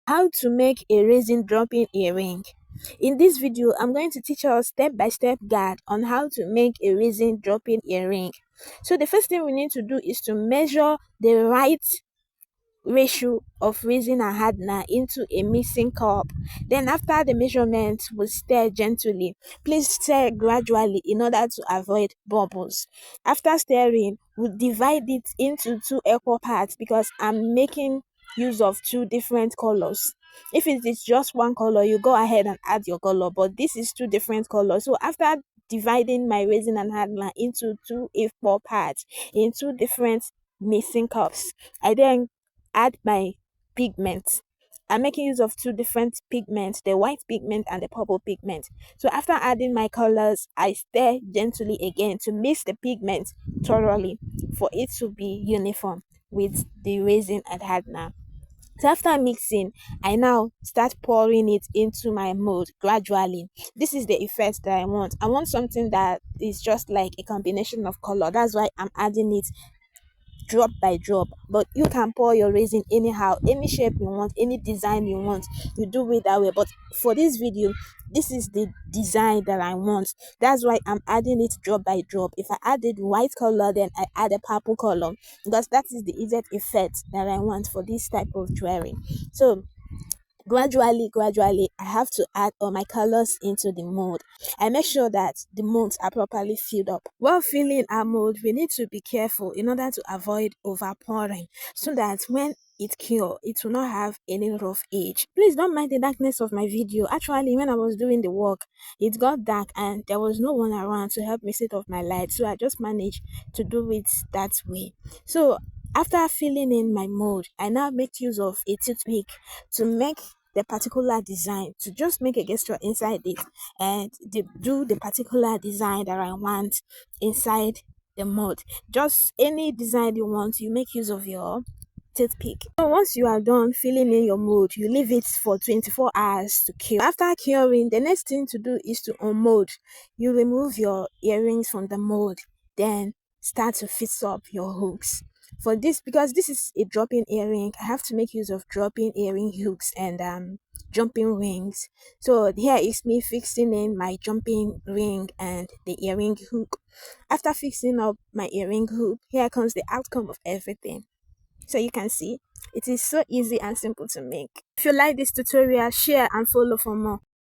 How to make a resin drop-in earring. In this video, I'm going to teach us step-by-step guide on how to make a resin drop-in earring. So the first thing we need to do is to measure the right ratio of resin and hardener into a mixing cup. Then after the measurement, we stir gently. Please stir gradually in order to avoid bubbles. After stirring, we divide it into two equal parts because I'm making use of two different colors. If it is just one color, you go ahead and add your color, but this is two different colors. So after dividing my resin and hardener into two equal parts in two different mixing cups, I then add my pigment. I'm making use of two different pigments, the white pigment and the purple pigment. So after adding my colors, I stir gently again to mix the pigment thoroughly for it to be uniform with the resin and hardener. So after mixing, I now start pouring it into my mold gradually. This is the effect that I want. I want something that is just like a combination of color. That's why I'm adding it drop by drop, but you can pour your resin anyhow, any shape you want, any design you want, you do it that way. But for this video, this is the design that I want. That's why I'm adding it drop by drop. If I added white color, then I add a purple color, because that is the exact effect that I want for this type of jewelry. So gradually I have to add all my colors into the mold. I make sure that the molds are properly filled up. While filling our mold, we need to be careful in order to avoid overpouring, so that when it cure, it will not have any rough edge. Please don't mind the darkness of my video. Actually, when I was doing the work, it got dark and there was no one around to help me set off my light, so I just managed to do it that way. So after filling in my mold, I now make use of a toothpick to make the particular design, to just make a gesture inside it and do the particular design that I want inside the mold. Just any design you want, you make use of your toothpick. So once you are done filling in your mold, you leave it for 24 hours to cure. After curing, the next thing to do is to unmold. You remove your earrings from the mold, then start to fix up your hooks. For this, because this is a drop-in earring, I have to make use of drop-in earring hooks and jumping rings. So here is me fixing in my jumping ring and the earring hook. After fixing up my earring hook, here comes the outcome of everything. So you can see, it is so easy and simple to make. If you like this tutorial, share and follow for more.